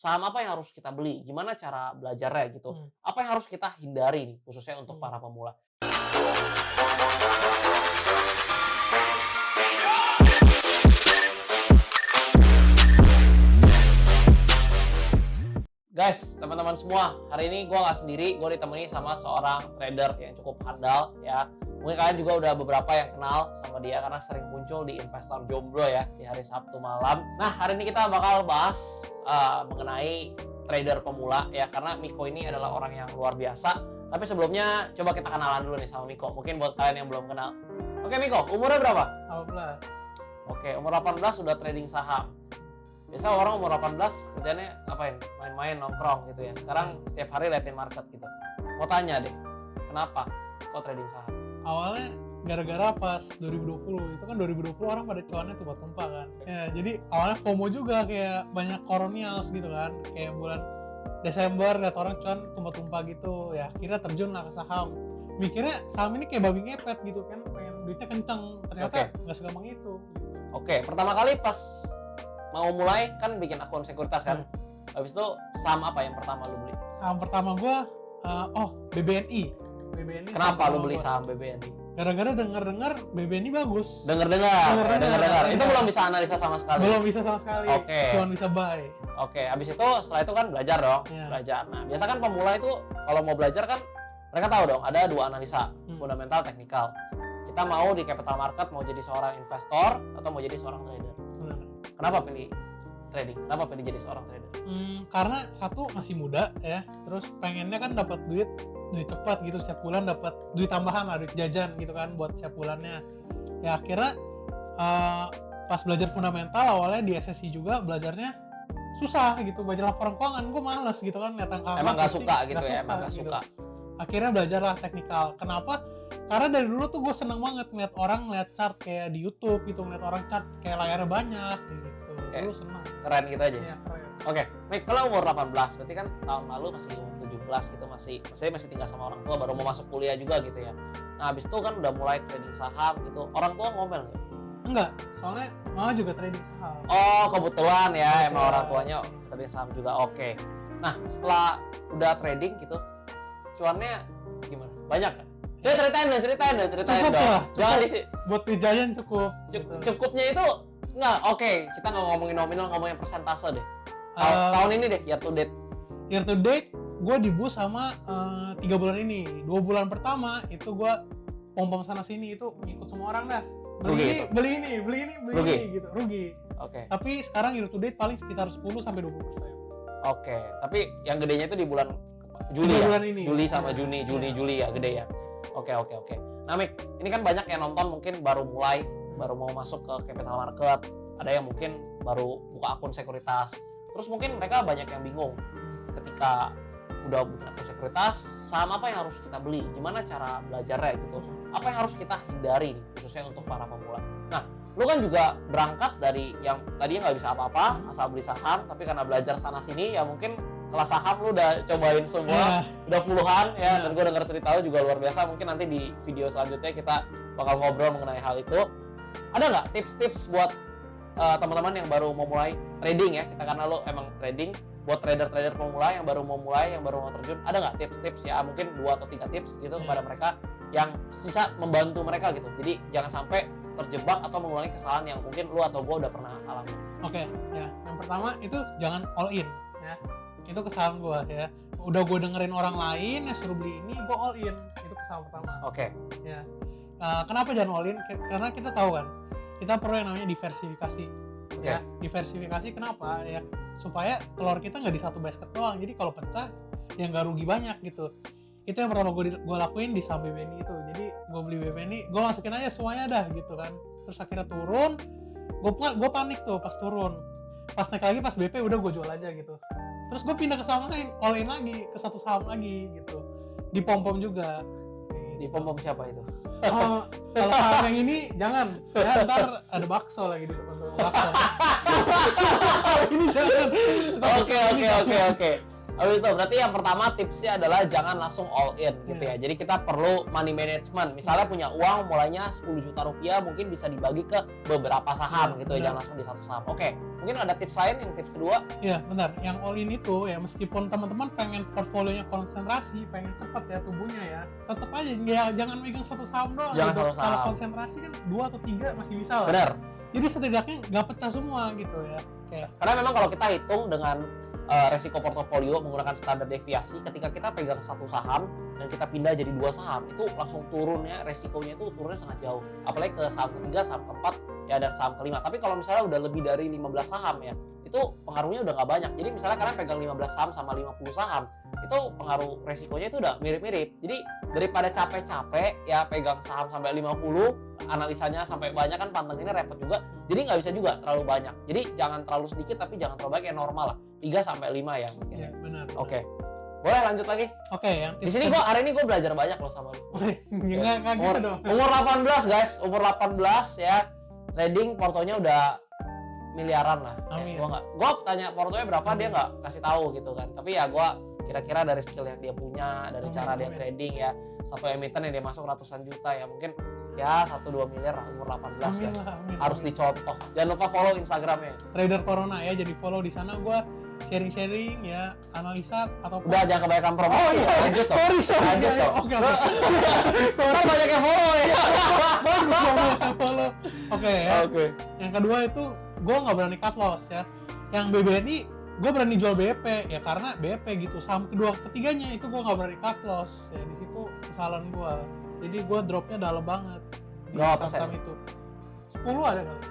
saham apa yang harus kita beli, gimana cara belajarnya gitu. Apa yang harus kita hindari nih, khususnya untuk para pemula. Guys, teman-teman semua, hari ini gue nggak sendiri, gue ditemani sama seorang trader yang cukup handal ya. Mungkin kalian juga udah beberapa yang kenal sama dia karena sering muncul di Investor Jomblo ya di hari Sabtu malam. Nah, hari ini kita bakal bahas mengenai trader pemula ya, karena Miko ini adalah orang yang luar biasa. Tapi sebelumnya coba kita kenalan dulu nih sama Miko. Mungkin buat kalian yang belum kenal. Oke Miko, umurnya berapa? 18. Oke, umur 18 udah trading saham. Biasa orang umur 18 kerjanya ngapain? Main-main, nongkrong gitu ya. Sekarang setiap hari liatin market gitu. Mau tanya deh, kenapa kok trading saham? Awalnya gara-gara pas 2020, itu kan 2020 orang pada cuannya tumpah-tumpah kan. Ya, jadi awalnya FOMO juga, kayak banyak koronials gitu kan. Kayak bulan Desember lihat orang cuan tumpah-tumpah gitu. Ya, akhirnya terjun lah ke saham. Mikirnya saham ini kayak babi ngepet gitu kan, pengen duitnya kenceng. Ternyata nggak segampang itu. Oke, pertama kali pas mau mulai kan bikin akun sekuritas kan. Habis itu saham apa yang pertama lu beli? Saham pertama gua BBNI. Kenapa lu beli saham BBNI? Gara-gara dengar BBNI bagus. Dengar. Itu belum bisa analisa sama sekali. Belum bisa sama sekali. Oke. Cuma bisa buy. Oke, habis itu setelah itu kan belajar dong. Belajar. Nah, biasa kan pemula itu kalau mau belajar kan mereka tahu dong ada dua analisa, fundamental, teknikal. Kita mau di capital market mau jadi seorang investor atau mau jadi seorang trader. Kenapa pilih trading? Kenapa pilih jadi seorang trader? Karena satu masih muda ya, terus pengennya kan dapat duit cepat gitu, setiap bulan dapat duit tambahan lah, duit jajan gitu kan buat setiap bulannya. Ya akhirnya pas belajar fundamental awalnya di SSI juga belajarnya susah gitu, belajar laporan keuangan gue males gitu kan, lihat angka. Emang nggak suka gitu ya, emang nggak suka. Akhirnya belajarlah teknikal. Kenapa? Karena dari dulu tuh gue seneng banget ngeliat orang ngeliat chart kayak di YouTube gitu, ngeliat orang chart kayak layarnya banyak kayak gitu. Dulu seneng. Keren gitu aja. Iya, keren. Oke, Mik, kalau umur 18 berarti kan tahun lalu masih umur 17 gitu, masih tinggal sama orang tua, baru mau masuk kuliah juga gitu ya. Nah, habis itu kan udah mulai trading saham gitu. Orang tua ngomel nggak? Enggak, soalnya mama juga trading saham. Oh, kebetulan ya, emang orang tuanya trading saham juga. Oke. Nah, setelah udah trading gitu, cuannya gimana? Banyak kan? Saya ceritain dong. Cukup lah, buat di Giant cukup. Cukupnya itu nggak, oke, kita nggak ngomongin nominal, ngomongin persentase deh. Tahun ini deh, year to date. Year to date, gue dibus sama 3 bulan ini. 2 bulan pertama itu gue pom-pom sana sini itu ngikut semua orang dah. Beli ini gitu, rugi. Oke. Tapi sekarang year to date paling sekitar 10-20%. Oke, tapi yang gedenya itu di bulan Juli ya? Bulan ini. Juli sama Juni ya gede ya. Oke. Nah Mik, ini kan banyak yang nonton mungkin baru mau masuk ke capital market, ada yang mungkin baru buka akun sekuritas. Terus mungkin mereka banyak yang bingung ketika udah bikin akun sekuritas, saham apa yang harus kita beli, gimana cara belajarnya gitu, apa yang harus kita hindari nih, khususnya untuk para pemula. Nah, lu kan juga berangkat dari yang tadinya nggak bisa apa-apa, asal beli saham, tapi karena belajar sana sini ya mungkin kelas saham lu udah cobain semua, udah puluhan ya, dan gue denger cerita lu juga luar biasa. Mungkin nanti di video selanjutnya kita bakal ngobrol mengenai hal itu. Ada nggak tips-tips buat teman-teman yang baru mau mulai trading ya, kita karena lu emang trading, buat trader-trader pemula yang baru mau mulai, yang baru mau terjun, ada nggak tips-tips ya, mungkin 2 atau 3 tips gitu kepada mereka yang bisa membantu mereka gitu, jadi jangan sampai terjebak atau mengulangi kesalahan yang mungkin lu atau gue udah pernah alami. Oke, ya, yang pertama itu jangan all in ya, itu kesalahan gue ya. Udah gue dengerin orang lain yang suruh beli ini, gue all in, itu kesalahan pertama. Oke. Ya, kenapa jangan all in? Karena kita tahu kan, kita perlu yang namanya diversifikasi. Ya, diversifikasi kenapa ya? Supaya telur kita nggak di satu basket doang. Jadi kalau pecah, ya nggak rugi banyak gitu. Itu yang pertama gue lakuin di saham BBNI itu. Jadi gue beli BBNI, gue masukin aja semuanya dah gitu kan. Terus akhirnya turun, gue panik tuh pas turun. Pas naik lagi, pas BP udah gue jual aja gitu. Terus gue pindah ke saham lain, all in lagi, ke satu saham lagi gitu. Di pom-pom juga. Di pom-pom siapa itu? Kalau saham yang ini jangan, ya ntar ada bakso lagi di depan bakso. Ini jangan. Oke. Habis itu berarti yang pertama tipsnya adalah jangan langsung all in gitu ya. Jadi kita perlu money management. Misalnya punya uang mulainya 10 juta rupiah mungkin bisa dibagi ke beberapa saham gitu ya, jangan langsung di satu saham. Oke, mungkin ada tips lain yang tips kedua? Iya, benar. Yang all in itu ya meskipun teman-teman pengen portfolionya konsentrasi, pengen cepat ya tubuhnya ya, tetap aja ya jangan megang satu saham doang. Jangan gitu. satu saham. Kalau konsentrasi kan 2 atau 3 masih bisa lah. Benar. Jadi setidaknya nggak pecah semua gitu ya. Kayak Karena memang kalau kita hitung dengan resiko portofolio menggunakan standar deviasi, ketika kita pegang satu saham dan kita pindah jadi 2 saham, itu langsung turunnya, resikonya itu turunnya sangat jauh. Apalagi ke saham ketiga, saham keempat, ya dan saham kelima. Tapi kalau misalnya udah lebih dari 15 saham ya, itu pengaruhnya udah nggak banyak. Jadi misalnya kalian pegang 15 saham sama 50 saham, itu pengaruh resikonya itu udah mirip-mirip. Jadi daripada capek-capek ya pegang saham sampai 50, analisanya sampai banyak kan pantengin repot juga. Jadi nggak bisa juga terlalu banyak. Jadi jangan terlalu sedikit tapi jangan terlalu banyak, yang normal lah. 3 sampai 5 ya mungkin. ya benar. Oke. Boleh lanjut lagi? Oke, yang Di sini hari ini gue belajar banyak loh sama lu. nggak gitu dong. Umur 18 guys, umur 18 ya. Trading portonya udah miliaran lah. Amin. Gue tanya portonya berapa, Amin. dia nggak kasih tahu gitu kan. Tapi ya gue kira-kira dari skill yang dia punya, dari Amin, cara dia amin. trading ya, satu emiten yang dia masuk ratusan juta ya, mungkin ya 1-2 miliar lah umur 18 Amin ya. lah, amin. Harus amin. dicontoh. Jangan lupa follow Instagramnya. Trader Corona ya, jadi follow di sana gua sharing-sharing ya, analisa atau Udah jangan kebanyakan promo. Oh iya, lanjut toh. sorry Lanjut ya, toh. oke. Sorry banyak yang follow ya. Bagus banget yang follow. Oke ya. Oke. Yang kedua itu gue nggak berani cut loss ya. Yang BBNI gue berani jual BP ya karena BP gitu. Saham kedua ketiganya itu gue nggak berani cut loss ya, di situ kesalahan gue. Jadi gue dropnya dalam banget di Berapa saham itu. 10 ada kali.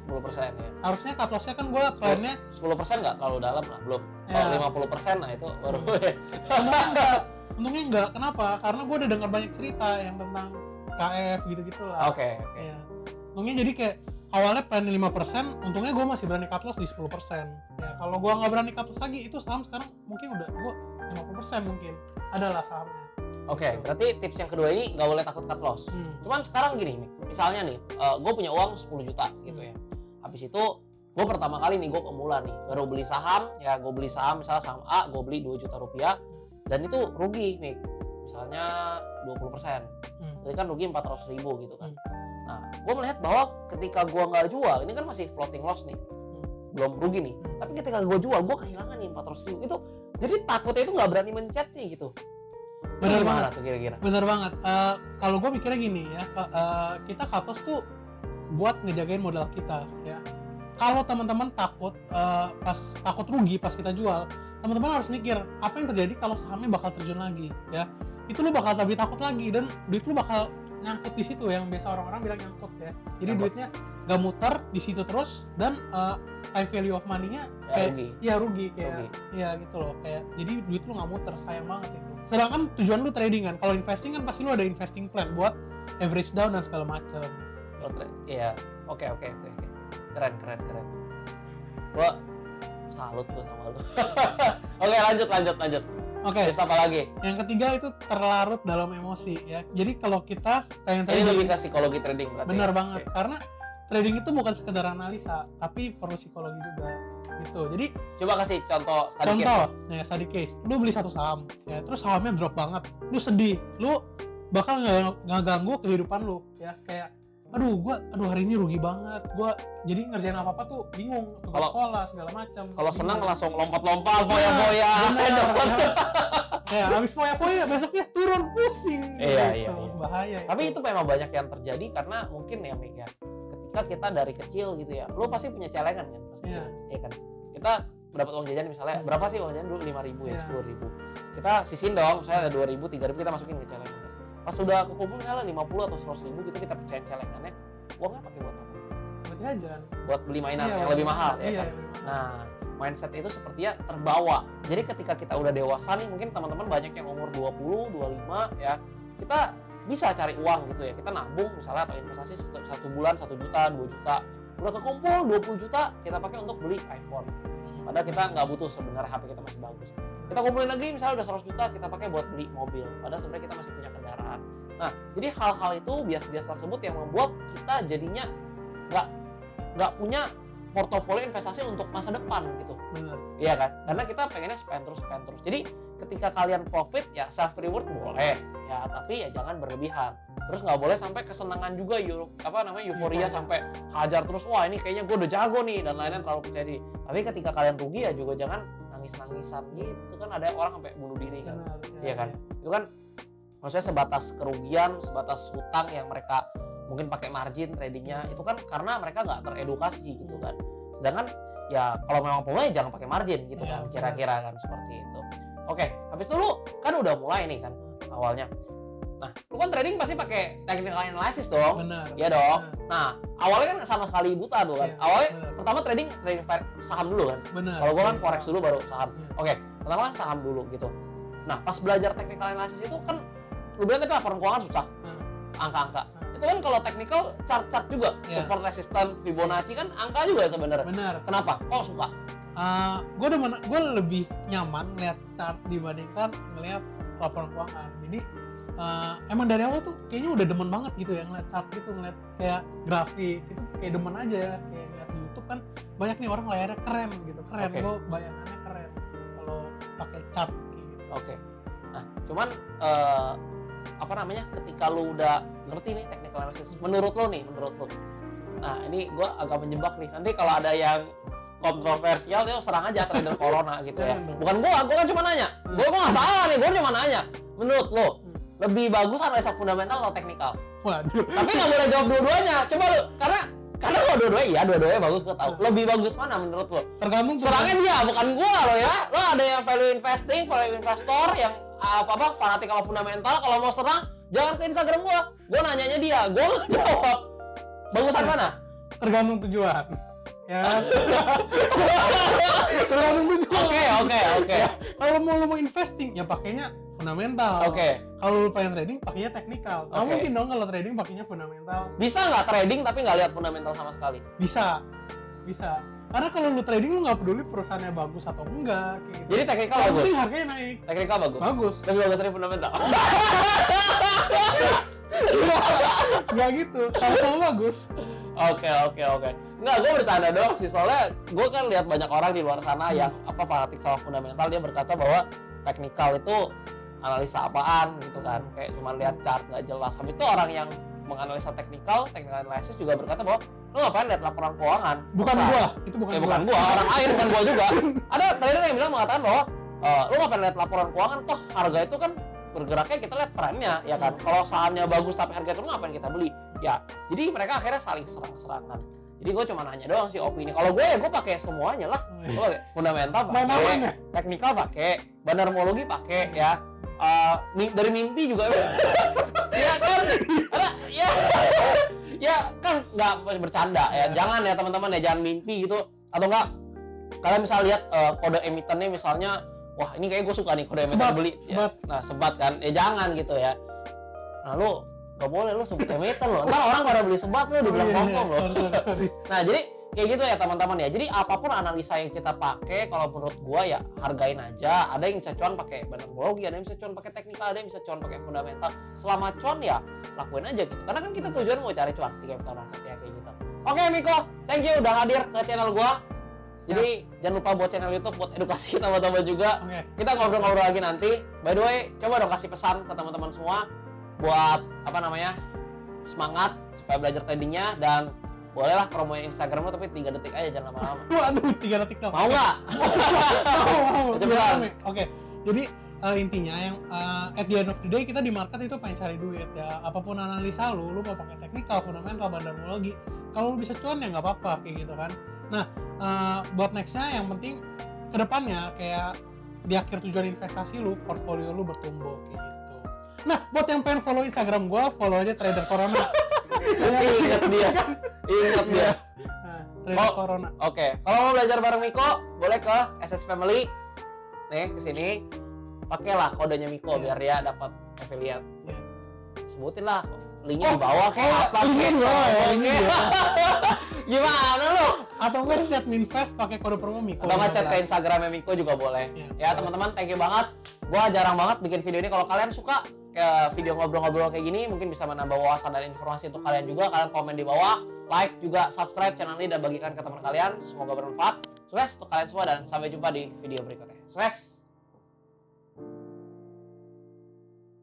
10% ya. Harusnya cut lossnya kan gue plannya 10% nggak terlalu dalam lah, belum. Ya. Kalau 50% nah itu baru. untungnya enggak. Untungnya enggak. Kenapa? Karena gue udah dengar banyak cerita yang tentang KF gitu-gitu lah. Oke. Ya. Untungnya jadi kayak awalnya plan 5%, untungnya gue masih berani cut loss di 10%. Ya, kalau gue nggak berani cut loss lagi, itu saham sekarang mungkin udah gue 50% mungkin. Adalah sahamnya. Oke, berarti tips yang kedua ini nggak boleh takut cut loss. Cuman sekarang gini nih, misalnya nih, gue punya uang 10 juta gitu ya. Habis itu gue pertama kali nih, gue pemula nih, baru beli saham, ya gue beli saham, misalnya saham A, gue beli 2 juta rupiah, dan itu rugi nih, misalnya 20%. Berarti kan rugi 400 ribu gitu kan. Nah, gue melihat bahwa ketika gue nggak jual, ini kan masih floating loss nih, belum rugi nih. Tapi ketika gue jual, gue kehilangan nih 400 ribu. Itu, jadi takutnya itu nggak berani mencet nih gitu. Bener Gimana banget tuh kira-kira? Bener banget. Kalau gue mikirnya gini ya, kita cut loss tuh buat ngejagain modal kita ya. Kalau teman-teman takut pas takut rugi pas kita jual, teman-teman harus mikir apa yang terjadi kalau sahamnya bakal terjun lagi ya. Itu lu bakal lebih takut lagi dan duit lu bakal nyangkut di situ, yang biasa orang-orang bilang nyangkut ya. Jadi Nyangkut. duitnya gak muter di situ terus dan time value of money-nya Ya, kayak rugi. rugi kayak Rugi. ya gitu loh, kayak jadi duit lu nggak muter, sayang banget itu. Sedangkan tujuan lu trading kan, kalau investing kan pasti lu ada investing plan buat average down dan segala macam. Iya, oke. Keren. Gua salut gua sama lu. Oke, lanjut. Oke, Tips apa lagi? yang ketiga itu terlarut dalam emosi ya. Jadi kalau kita kayak Ini lebih trading, ke psikologi trading berarti. benar ya? banget, Oke. karena trading itu bukan sekedar analisa, tapi perlu psikologi juga gitu. Jadi Coba kasih contoh study contoh case. ya, study case, lu beli satu saham ya, terus sahamnya drop banget, lu sedih, lu bakal nggak ganggu kehidupan lu ya, kayak aduh hari ini rugi banget, gua jadi ngerjain apa tuh bingung, tugas Kalau- sekolah segala macam. Kalau senang Bingung. langsung lompat-lompat, foya-foya. Bener, ya habis foya-foya besoknya turun pusing. Iya. Bahaya. Tapi itu memang banyak yang terjadi karena mungkin ya Mik ya, ketika kita dari kecil gitu ya, lu pasti punya celengan kan pas kecil, ya kan? Kita dapat uang jajan misalnya, berapa sih uang jajan dulu? 5.000 ya, Iya. 10.000. Kita sisihin dong, misalnya ada 2.000, 3.000 kita masukin ke celengan. Pas sudah kekumpul misalnya 50 atau 100.000 gitu, kita pecahin celengannya, uangnya pakai buat apa? buat jajan. Buat beli mainan Iya, yang lebih mahal ya iya, kan? lebih mahal. Nah, mindset itu sepertinya terbawa. Jadi ketika kita udah dewasa nih, mungkin teman-teman banyak yang umur 20, 25 ya, kita bisa cari uang gitu ya. Kita nabung misalnya atau investasi satu bulan 1 juta, 2 juta. Udah kekumpul 20 juta, kita pakai untuk beli iPhone. Padahal kita nggak butuh sebenarnya, HP kita masih bagus. Kita kumpulin lagi misalnya udah 100 juta, kita pakai buat beli mobil. Padahal sebenarnya kita masih punya kendaraan. Nah, jadi hal-hal itu bias-bias tersebut yang membuat kita jadinya nggak punya portofolio investasi untuk masa depan gitu. Benar. Iya kan? Karena kita pengennya spend terus. Jadi ketika kalian profit ya self reward boleh ya, tapi ya jangan berlebihan. Terus nggak boleh sampai kesenangan juga euforia sampai hajar terus, wah ini kayaknya gue udah jago nih dan lainnya, terlalu percaya diri. Tapi ketika kalian rugi ya juga jangan nangis-nangisan gitu kan, ada orang sampai bunuh diri kan. Iya kan? Itu kan maksudnya sebatas kerugian, sebatas hutang yang mereka mungkin pakai margin tradingnya, itu kan karena mereka nggak teredukasi gitu kan. Sedangkan ya kalau memang pemulai jangan pakai margin gitu kan, kira-kira kan seperti itu. Oke, habis itu lu kan udah mulai nih kan awalnya. Nah, lu kan trading pasti pakai technical analysis dong. Benar. Iya dong. Nah, awalnya kan sama sekali buta tuh kan. Iya, Awalnya benar. pertama trading saham dulu kan. Benar. Kalau gua kan forex dulu baru saham. Iya. Oke, pertama kan saham dulu gitu. Nah, pas belajar technical analysis itu kan lu bilang tadi laporan keuangan susah. Angka-angka. Itu kan kalau technical chart-chart juga, Iya. support resistance, Fibonacci kan angka juga sebenarnya. Benar. Kenapa? Kok suka? Gue lebih nyaman ngeliat chart dibandingkan ngeliat laporan keuangan. Jadi emang dari awal tuh kayaknya udah demen banget gitu ya ngeliat chart gitu, ngeliat kayak grafik gitu, kayak demen aja. Kayak ngeliat di YouTube kan banyak nih orang layarnya keren gitu, keren. Oke. Gue bayangannya keren kalau pakai chart kayak gitu. Oke. Nah, cuman ketika lu udah ngerti nih technical analysis, menurut lu. Nah, ini gua agak menjebak nih. Nanti kalau ada yang kontroversial, dia serang aja trader corona gitu ya. Bukan gua kan cuma nanya. Gua nggak salah nih, gua cuma nanya. Menurut lu, lebih bagus analisa fundamental atau teknikal? Waduh. Tapi nggak boleh jawab dua-duanya. Coba lu, karena kalau dua-duanya bagus, gua tahu. Lebih bagus mana menurut lu? Tergantung. Serangnya dia, bukan gua lo ya. Lo ada yang value investing, value investor, yang fanatik sama fundamental. Kalau mau serang, jangan ke Instagram gua. Gua nanyanya dia, gua nggak jawab. Bagusan mana? Tergantung tujuan. Ya. Tergantung tujuan. Oke. Kalau lu mau investing ya pakainya fundamental. Oke. Kalau lu pengen trading pakainya teknikal. Nggak Oke. mungkin dong kalau trading pakainya fundamental. Bisa nggak trading tapi nggak lihat fundamental sama sekali? Bisa. Karena kalau lu trading lu nggak peduli perusahaannya bagus atau enggak kayak gitu. Jadi teknikal Yang bagus. penting harganya naik. Teknikal bagus. Bagus. Lebih bagus dari fundamental. Nggak gitu. Sama-sama bagus. Oke. Nggak, gue bercanda doang sih, soalnya gue kan lihat banyak orang di luar sana yang fanatik sama fundamental, dia berkata bahwa teknikal itu analisa apaan gitu kan, kayak cuma lihat chart nggak jelas. Habis itu orang yang menganalisa technical analysis juga berkata bahwa lu ngapain lihat laporan keuangan? Bukan Masa? gua, itu bukan gua. Bukan gua, orang lain, bukan gua juga. Ada trader yang bilang mengatakan bahwa lu ngapain lihat laporan keuangan, toh harga itu kan bergeraknya kita lihat trennya ya kan. Kalau sahamnya bagus tapi harga turun, ngapain kita beli? Ya, jadi mereka akhirnya saling serang-serangan. Jadi gue cuma nanya doang sih opini. Kalau gue ya gue pakai semuanya lah. Gue pakai fundamental pakai, teknikal pakai, bandarmologi pakai ya. Dari mimpi juga. Ya kan? Ya kan nggak bercanda ya. Jangan ya teman-teman ya, jangan mimpi gitu. Atau enggak kalian bisa lihat kode emitennya misalnya, wah ini kayak gue suka nih kode emiten beli. Sebat. Ya. Nah sebat kan, ya jangan gitu ya. Nah lu gak boleh lu sebut emiten lo, ntar orang pada beli sebat lo dibilang sombong lo. Sorry. Nah jadi kayak gitu ya teman-teman ya. Jadi apapun analisa yang kita pakai, kalau menurut gua ya hargain aja. Ada yang bisa cuan pakai bandarmologi, ada yang bisa cuan pakai teknikal, ada yang bisa cuan pakai fundamental. Selama cuan ya lakuin aja gitu. Karena kan kita tujuan mau cari cuan di capital market ya, kayak gitu. Oke Miko, thank you udah hadir ke channel gua. Jadi jangan lupa buat channel YouTube buat edukasi teman-teman juga. Oke. Kita ngobrol-ngobrol lagi nanti. By the way, coba dong kasih pesan ke teman-teman semua buat semangat supaya belajar tradingnya, dan bolehlah promoin Instagram lo tapi 3 detik aja, jangan lama-lama. Waduh, 3 detik dong. Mau nggak? Mau. Cepetan. Oke. Jadi intinya yang at the end of the day kita di market itu pengen cari duit ya. Apapun analisa lu mau pakai teknikal, fundamental, bandarmologi, kalau lu bisa cuan ya nggak apa-apa kayak gitu kan. Nah, buat nextnya yang penting kedepannya kayak di akhir tujuan investasi lu, portfolio lu bertumbuh kayak gitu. Nah, buat yang pengen follow Instagram gua, follow aja Trader Corona. Ingat dia. Nah, Trader Corona. Oke, kalau mau belajar bareng Miko, boleh ke SS Family. Nih, kesini. Pakailah kodenya Miko biar dia dapat affiliate. Yeah. Sebutin lah, linknya di bawah kayak apa? Linknya di bawah ya. Gimana lo? Atau enggak chat Minvest pakai kode promo Miko. Atau nggak chat ke Instagramnya Miko juga boleh. Ya teman-teman, thank you banget. Gua jarang banget bikin video ini. Kalau kalian suka ke video ngobrol-ngobrol kayak gini, mungkin bisa menambah wawasan dan informasi untuk kalian juga. Kalian komen di bawah, like juga, subscribe channel ini dan bagikan ke teman kalian. Semoga bermanfaat. Sukses untuk kalian semua dan sampai jumpa di video berikutnya. Sukses.